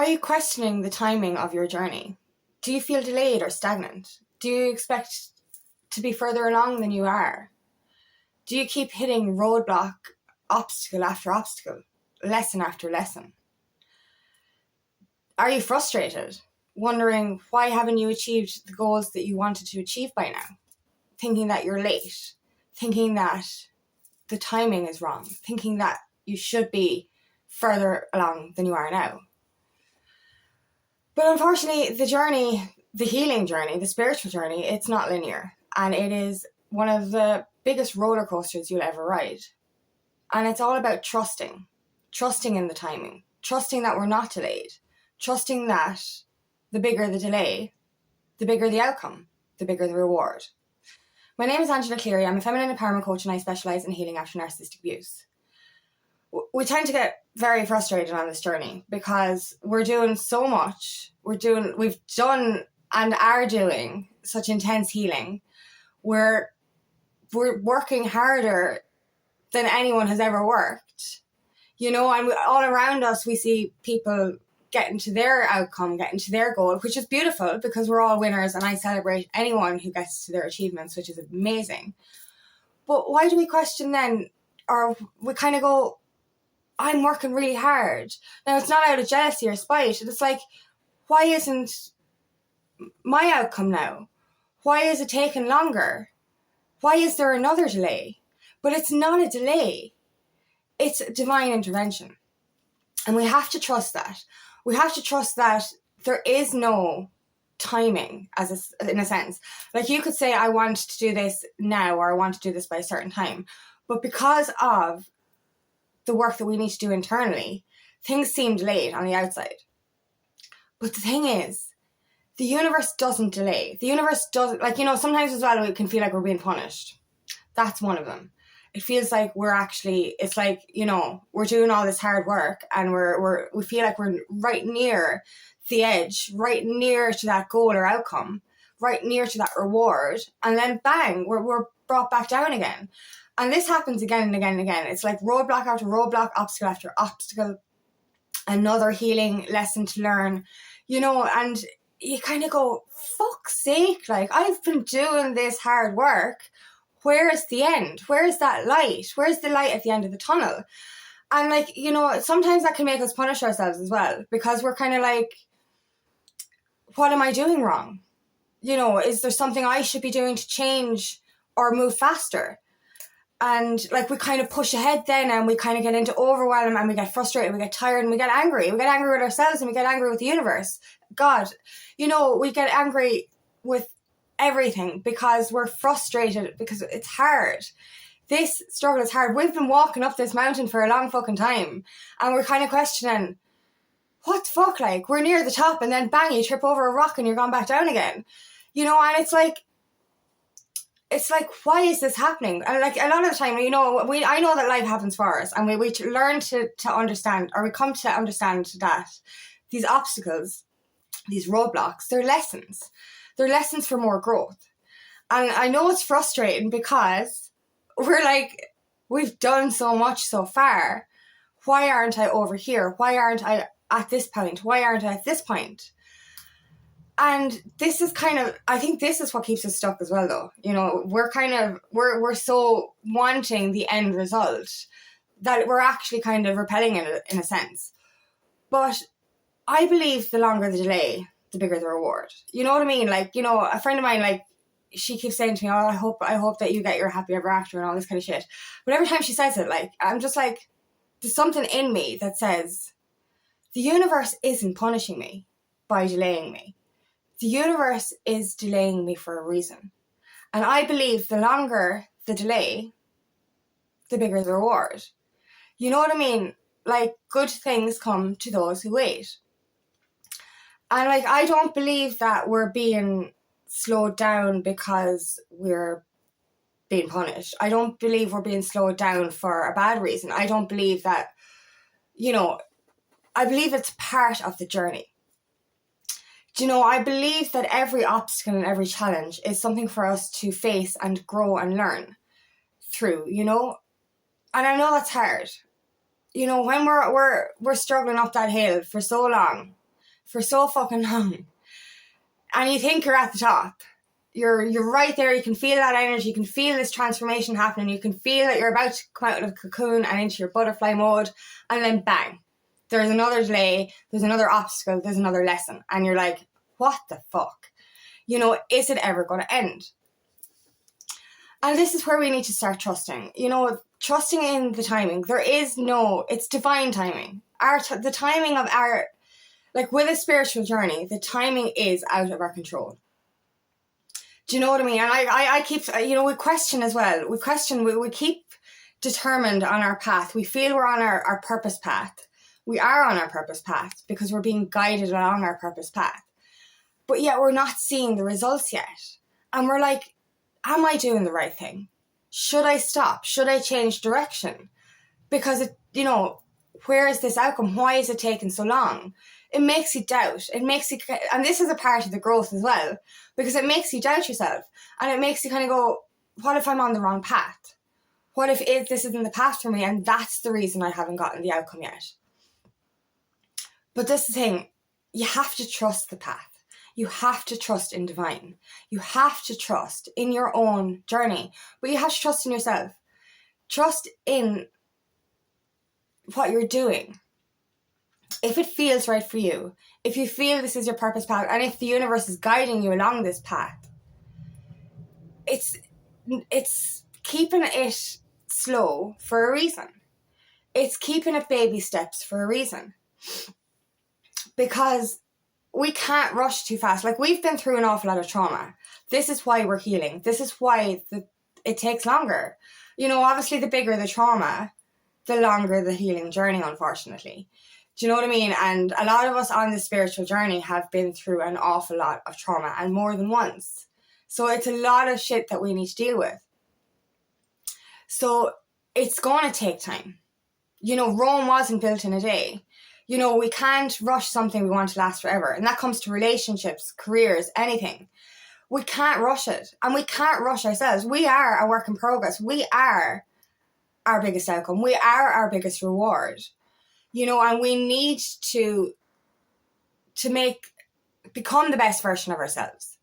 Are you questioning the timing of your journey? Do you feel delayed or stagnant? Do you expect to be further along than you are? Do you keep hitting roadblock, obstacle after obstacle, lesson after lesson? Are you frustrated, wondering why haven't you achieved the goals that you wanted to achieve by now? Thinking that you're late, thinking that the timing is wrong, thinking that you should be further along than you are now. But unfortunately, the journey, the healing journey, the spiritual journey, it's not linear. And it is one of the biggest roller coasters you'll ever ride. And it's all about trusting in the timing, trusting that we're not delayed, trusting that the bigger the delay, the bigger the outcome, the bigger the reward. My name is Angela Cleary. I'm a feminine empowerment coach and I specialise in healing after narcissistic abuse. We tend to get very frustrated on this journey because we're doing so much. We've done and are doing such intense healing. We're working harder than anyone has ever worked, and all around us we see people getting to their outcome, getting to their goal, which is beautiful because we're all winners and I celebrate anyone who gets to their achievements, which is amazing. But why do we question then, or we kind of go, I'm working really hard. Now, it's not out of jealousy or spite. It's like, why isn't my outcome now? Why is it taking longer? Why is there another delay? But it's not a delay. It's divine intervention. And we have to trust that. We have to trust that there is no timing, in a sense. Like you could say, I want to do this now, or I want to do this by a certain time. But because of the work that we need to do internally, things seem delayed on the outside. But the thing is, the universe doesn't delay. The universe doesn't, sometimes as well we can feel like we're being punished. That's one of them. It feels like we're doing all this hard work and we feel like we're right near the edge, right near to that goal or outcome, right near to that reward, and then bang, we're brought back down again. And this happens again and again and again. It's like roadblock after roadblock, obstacle after obstacle, another healing lesson to learn, and you kind of go, fuck's sake, I've been doing this hard work. Where is the end? Where is that light? Where's the light at the end of the tunnel? And sometimes that can make us punish ourselves as well, because we're kind of like, what am I doing wrong? Is there something I should be doing to change or move faster? And we kind of push ahead then, and we kind of get into overwhelm, and we get frustrated, we get tired, and we get angry. We get angry with ourselves, and we get angry with the universe. God, we get angry with everything because we're frustrated, because it's hard. This struggle is hard. We've been walking up this mountain for a long fucking time, and we're kind of questioning, what the fuck, we're near the top, and then bang, you trip over a rock and you're gone back down again. And it's like, why is this happening? And a lot of the time, I know that life happens for us, and we learn to understand, or we come to understand that these obstacles, these roadblocks, they're lessons. They're lessons for more growth. And I know it's frustrating because we've done so much so far. Why aren't I over here? Why aren't I at this point? Why aren't I at this point? And this is I think this is what keeps us stuck as well, though. We're so wanting the end result that we're actually kind of repelling it in a sense. But I believe the longer the delay, the bigger the reward. You know what I mean? A friend of mine, she keeps saying to me, I hope that you get your happy ever after and all this kind of shit. But every time she says it, I'm just there's something in me that says, the universe isn't punishing me by delaying me. The universe is delaying me for a reason. And I believe the longer the delay, the bigger the reward. You know what I mean? Good things come to those who wait. And I don't believe that we're being slowed down because we're being punished. I don't believe we're being slowed down for a bad reason. I don't believe that, I believe it's part of the journey. I believe that every obstacle and every challenge is something for us to face and grow and learn through, And I know that's hard. When we're struggling up that hill for so long, for so fucking long. And you think you're at the top. You're right there. You can feel that energy. You can feel this transformation happening. You can feel that you're about to come out of the cocoon and into your butterfly mode. And then bang, there's another delay. There's another obstacle. There's another lesson. And you're like, what the fuck? You know, is it ever going to end? And this is where we need to start trusting. You know, trusting in the timing. It's divine timing. The timing of our, like with a spiritual journey, the timing is out of our control. Do you know what I mean? And I keep, you know, we question as well. We keep determined on our path. We feel we're on our purpose path. We are on our purpose path because we're being guided along our purpose path. But yet we're not seeing the results yet. And we're like, am I doing the right thing? Should I stop? Should I change direction? Because, where is this outcome? Why is it taking so long? It makes you doubt. And this is a part of the growth as well, because it makes you doubt yourself. And it makes you kind of go, what if I'm on the wrong path? What if this isn't the path for me? And that's the reason I haven't gotten the outcome yet. But this is the thing, you have to trust the path. You have to trust in divine. You have to trust in your own journey. But you have to trust in yourself. Trust in what you're doing. If it feels right for you, if you feel this is your purpose path, and if the universe is guiding you along this path, it's keeping it slow for a reason. It's keeping it baby steps for a reason. Because we can't rush too fast. Like, we've been through an awful lot of trauma. This is why we're healing. This is why it takes longer. You know, obviously the bigger the trauma, the longer the healing journey, unfortunately. Do you know what I mean? And a lot of us on this spiritual journey have been through an awful lot of trauma, and more than once. So it's a lot of shit that we need to deal with. So it's going to take time. You know, Rome wasn't built in a day. You know, we can't rush something we want to last forever. And that comes to relationships, careers, anything. We can't rush it. And we can't rush ourselves. We are a work in progress. We are our biggest outcome. We are our biggest reward. You know, and we need to become the best version of ourselves.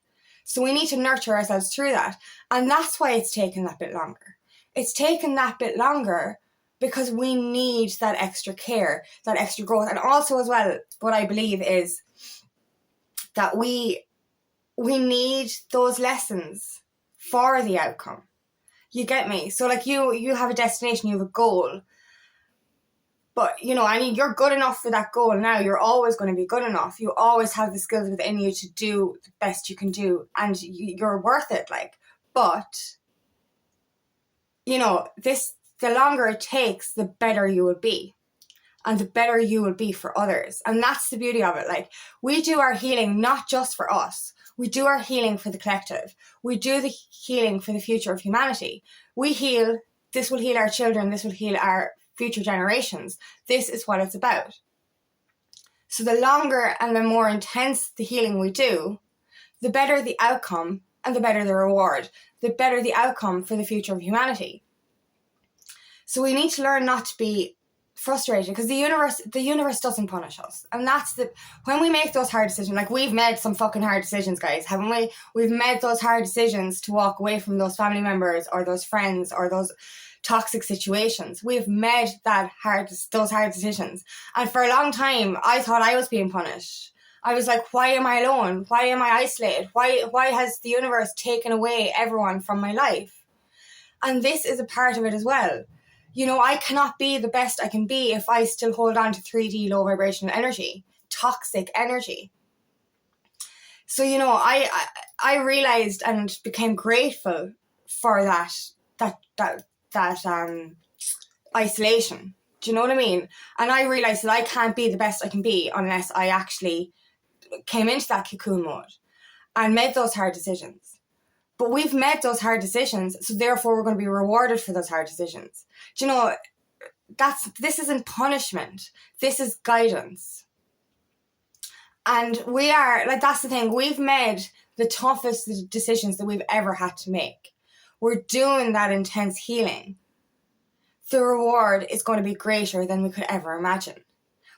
So we need to nurture ourselves through that. And that's why it's taken that bit longer. It's taken that bit longer because we need that extra care, that extra growth. And also as well, what I believe is that we need those lessons for the outcome. You get me? So like you have a destination, you have a goal. But, you know, I mean, you're good enough for that goal now. You're always going to be good enough. You always have the skills within you to do the best you can do. And you're worth it, like. But, you know, the longer it takes, the better you will be. And the better you will be for others. And that's the beauty of it. Like, we do our healing not just for us. We do our healing for the collective. We do the healing for the future of humanity. We heal. This will heal our children. This will heal our future generations. This is what it's about. So the longer and the more intense the healing we do, the better the outcome and the better the reward. The better the outcome for the future of humanity. So we need to learn not to be frustrated, because the universe doesn't punish us. And that's when we make those hard decisions, like we've made some fucking hard decisions, guys, haven't we? We've made those hard decisions to walk away from those family members or those friends or those toxic situations. We've made those hard decisions. And for a long time, I thought I was being punished. I was like, why am I alone? Why am I isolated? Why has the universe taken away everyone from my life? And this is a part of it as well. You know, I cannot be the best I can be if I still hold on to 3D low vibrational energy, toxic energy. So, you know, I realized and became grateful for that isolation. Do you know what I mean? And I realized that I can't be the best I can be unless I actually came into that cocoon mode and made those hard decisions. But we've made those hard decisions, so therefore we're going to be rewarded for those hard decisions. Do you know, this isn't punishment. This is guidance. And we are, like, that's the thing. We've made the toughest decisions that we've ever had to make. We're doing that intense healing. The reward is going to be greater than we could ever imagine.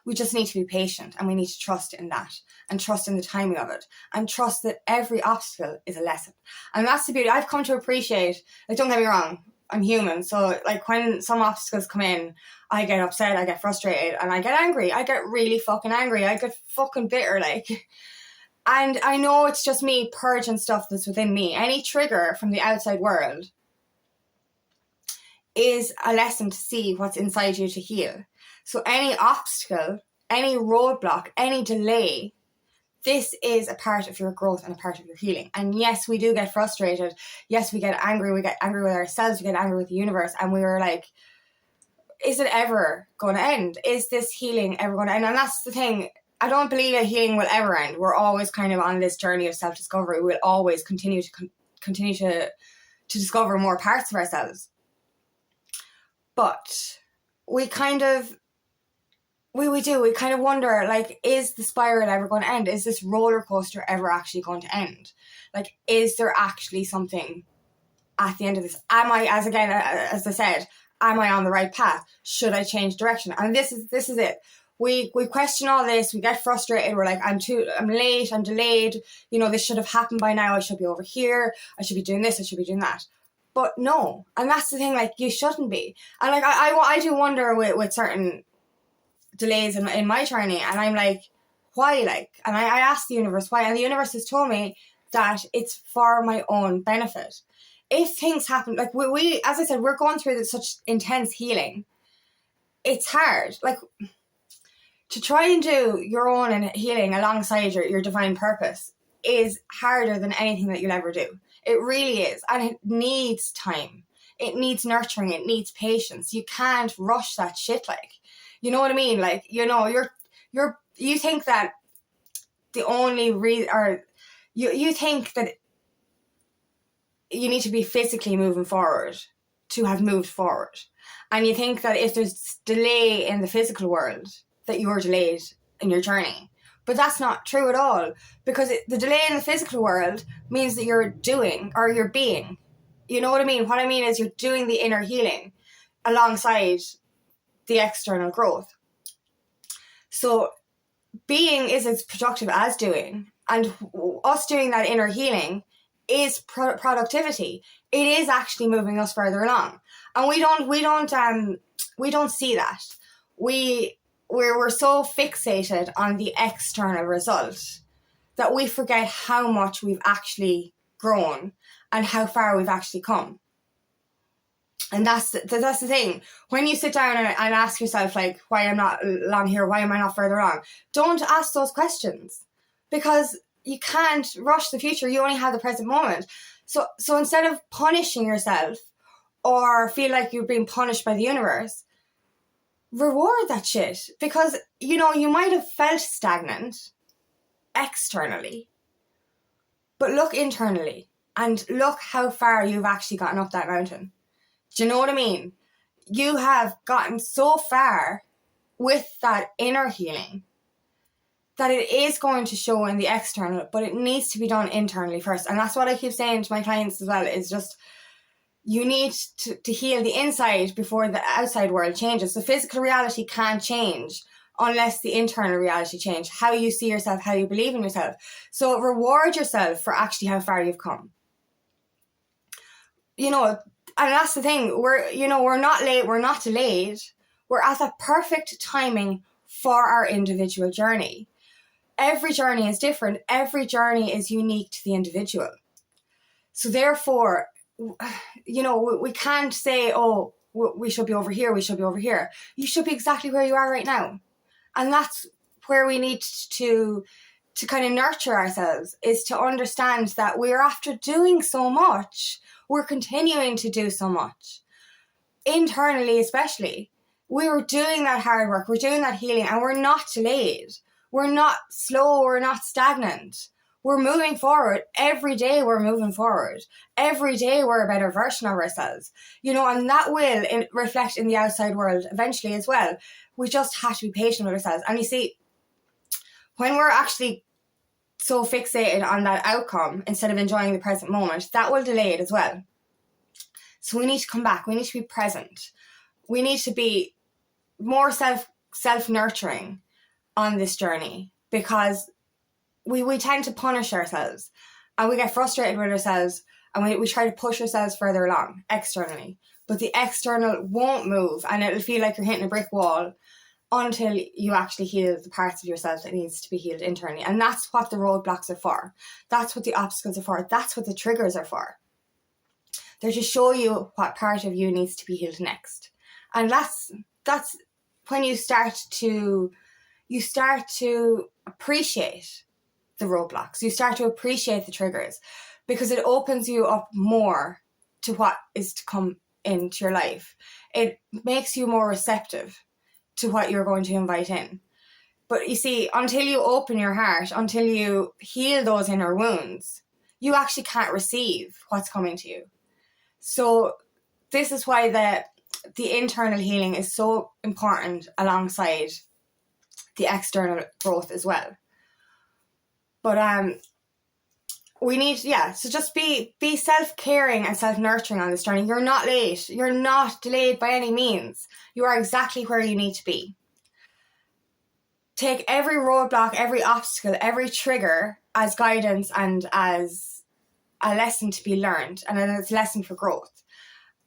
We just need to be patient, and we need to trust in that, and trust in the timing of it, and trust that every obstacle is a lesson. And that's the beauty. I've come to appreciate, like, don't get me wrong, I'm human. So like when some obstacles come in, I get upset, I get frustrated, and I get angry. I get really fucking angry. I get fucking bitter, like. And I know it's just me purging stuff that's within me. Any trigger from the outside world is a lesson to see what's inside you to heal. So any obstacle, any roadblock, any delay, this is a part of your growth and a part of your healing. And yes, we do get frustrated. Yes, we get angry. We get angry with ourselves. We get angry with the universe. And we were like, is it ever going to end? Is this healing ever going to end? And that's the thing. I don't believe that healing will ever end. We're always kind of on this journey of self-discovery. We'll always continue to discover more parts of ourselves. But we kind of wonder, like, is the spiral ever going to end? Is this roller coaster ever actually going to end? Like, is there actually something at the end of this? Am I, as I said, am I on the right path? Should I change direction? And this is it. We question all this. We get frustrated. We're like, I'm late. I'm delayed. This should have happened by now. I should be over here. I should be doing this. I should be doing that. But no. And that's the thing. Like, you shouldn't be. And like, I do wonder with certain delays in my journey. And I'm like, why? Like, and I asked the universe why. And the universe has told me that it's for my own benefit. If things happen, like we as I said, we're going through such intense healing. It's hard. Like, to try and do your own healing alongside your divine purpose is harder than anything that you'll ever do. It really is. And it needs time. It needs nurturing. It needs patience. You can't rush that shit, like. You know what I mean? Like, you think that the only you think that you need to be physically moving forward to have moved forward. And you think that if there's delay in the physical world, that you're delayed in your journey. But that's not true at all, because the delay in the physical world means that you're doing or you're being. You know what I mean? What I mean is you're doing the inner healing alongside the external growth. So being is as productive as doing, and us doing that inner healing is productivity. It is actually moving us further along, and we don't see that. We're so fixated on the external result that we forget how much we've actually grown and how far we've actually come. And that's the thing. When you sit down and ask yourself, like, why I'm not along here, why am I not further along? Don't ask those questions, because you can't rush the future. You only have the present moment. So instead of punishing yourself or feel like you're being punished by the universe, reward that shit. Because, you might have felt stagnant externally, but look internally and look how far you've actually gotten up that mountain. Do you know what I mean? You have gotten so far with that inner healing that it is going to show in the external, but it needs to be done internally first. And that's what I keep saying to my clients as well, is just, you need to heal the inside before the outside world changes. The physical reality can't change unless the internal reality change. How you see yourself, how you believe in yourself. So reward yourself for actually how far you've come. And that's the thing. We're not late. We're not delayed. We're at that perfect timing for our individual journey. Every journey is different. Every journey is unique to the individual. So therefore, we can't say, oh, we should be over here, we should be over here. You should be exactly where you are right now. And that's where we need to kind of nurture ourselves, is to understand that we're after doing so much. We're continuing to do so much. Internally, especially. We're doing that hard work. We're doing that healing, and we're not delayed. We're not slow. We're not stagnant. We're moving forward. Every day we're moving forward. Every day we're a better version of ourselves. And that will reflect in the outside world eventually as well. We just have to be patient with ourselves. And you see, when we're actually so fixated on that outcome instead of enjoying the present moment, that will delay it as well. So we need to come back. We need to be present. We need to be more self-nurturing. on this journey, because we tend to punish ourselves and we get frustrated with ourselves, and we try to push ourselves further along externally. But the external won't move, and it'll feel like you're hitting a brick wall until you actually heal the parts of yourself that needs to be healed internally. And that's what the roadblocks are for. That's what the obstacles are for. That's what the triggers are for. They're to show you what part of you needs to be healed next. And that's when you start to appreciate the roadblocks. You start to appreciate the triggers, because it opens you up more to what is to come into your life. It makes you more receptive to what you're going to invite in. But you see, until you open your heart, until you heal those inner wounds, you actually can't receive what's coming to you. So this is why the internal healing is so important alongside the external growth as well. But we need, so just be self-caring and self-nurturing on this journey. You're not late. You're not delayed by any means. You are exactly where you need to be. Take every roadblock, every obstacle, every trigger as guidance and as a lesson to be learned, and as a lesson for growth.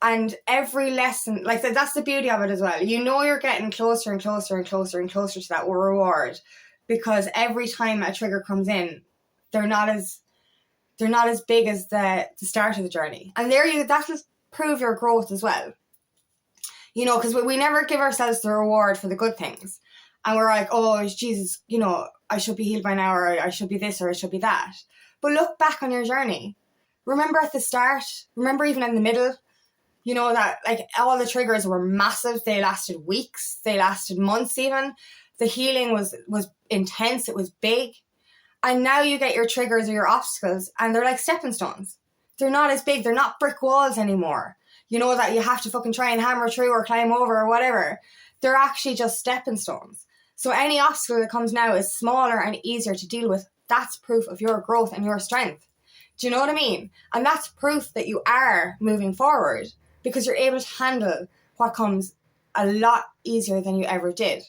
And every lesson, like that's the beauty of it as well. You know you're getting closer and closer and closer and closer to that reward, because every time a trigger comes in, they're not as big as the start of the journey. And that'll prove your growth as well. You know, because we never give ourselves the reward for the good things. And we're like, oh, Jesus, you know, I should be healed by now, or I should be this, or I should be that. But look back on your journey. Remember at the start, remember even in the middle, you know, that like all the triggers were massive. They lasted weeks. They lasted months even. The healing was intense. It was big. And now you get your triggers or your obstacles, and they're like stepping stones. They're not as big. They're not brick walls anymore. You know, that you have to fucking try and hammer through or climb over or whatever. They're actually just stepping stones. So any obstacle that comes now is smaller and easier to deal with. That's proof of your growth and your strength. Do you know what I mean? And that's proof that you are moving forward, because you're able to handle what comes a lot easier than you ever did.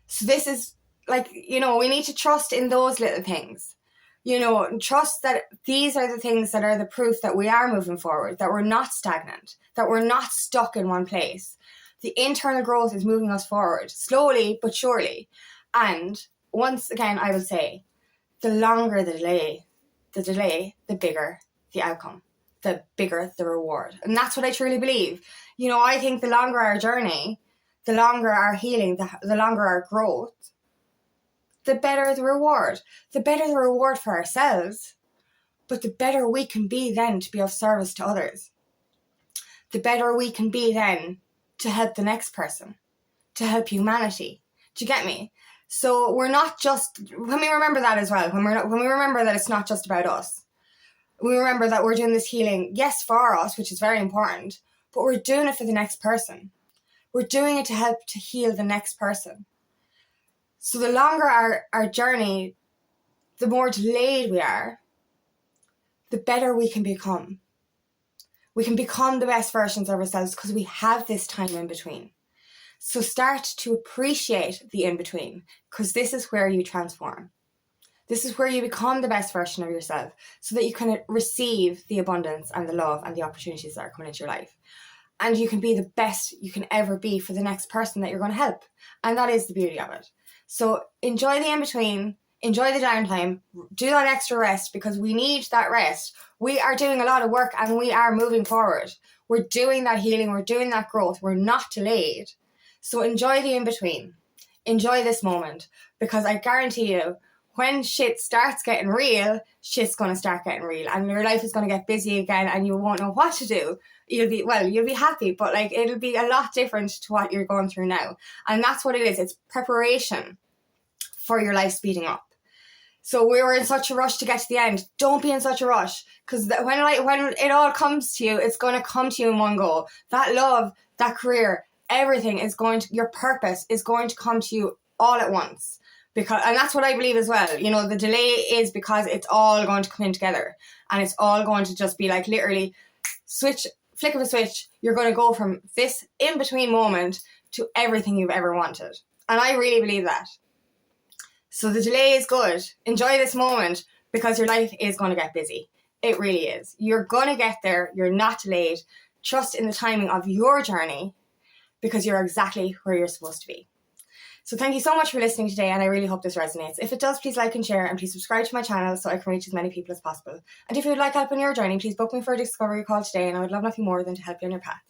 So this is like, you know, we need to trust in those little things. You know, trust that these are the things that are the proof that we are moving forward, that we're not stagnant, that we're not stuck in one place. The internal growth is moving us forward, slowly but surely. And once again, I will say, the longer the delay, the bigger the outcome, the bigger the reward. And that's what I truly believe. You know, I think the longer our journey, the longer our healing, the longer our growth, the better the reward. The better the reward for ourselves, but the better we can be then to be of service to others. The better we can be then to help the next person, to help humanity. Do you get me? So we're not just, when we remember that as well, when we remember that it's not just about us, we remember that we're doing this healing, yes, for us, which is very important, but we're doing it for the next person. We're doing it to help to heal the next person. So the longer our journey, the more delayed we are, the better we can become. We can become the best versions of ourselves because we have this time in between. So start to appreciate the in-between, because this is where you transform. This is where you become the best version of yourself, so that you can receive the abundance and the love and the opportunities that are coming into your life. And you can be the best you can ever be for the next person that you're going to help. And that is the beauty of it. So enjoy the in-between, enjoy the downtime, do that extra rest, because we need that rest. We are doing a lot of work and we are moving forward. We're doing that healing, we're doing that growth, we're not delayed. So enjoy the in-between. Enjoy this moment, because I guarantee you, when shit starts getting real, shit's going to start getting real, and your life is going to get busy again and you won't know what to do. You'll be happy, but like it'll be a lot different to what you're going through now. And that's what it is. It's preparation for your life speeding up. So we were in such a rush to get to the end. Don't be in such a rush, because when it all comes to you, it's going to come to you in one go. That love, that career, everything is your purpose is going to come to you all at once. And that's what I believe as well. You know, the delay is because it's all going to come in together, and it's all going to just be like literally flick of a switch. You're going to go from this in-between moment to everything you've ever wanted. And I really believe that. So the delay is good. Enjoy this moment because your life is going to get busy. It really is. You're going to get there. You're not delayed. Trust in the timing of your journey because you're exactly where you're supposed to be. So thank you so much for listening today, and I really hope this resonates. If it does, please like and share, and please subscribe to my channel so I can reach as many people as possible. And if you would like help on your journey, please book me for a discovery call today, and I would love nothing more than to help you on your path.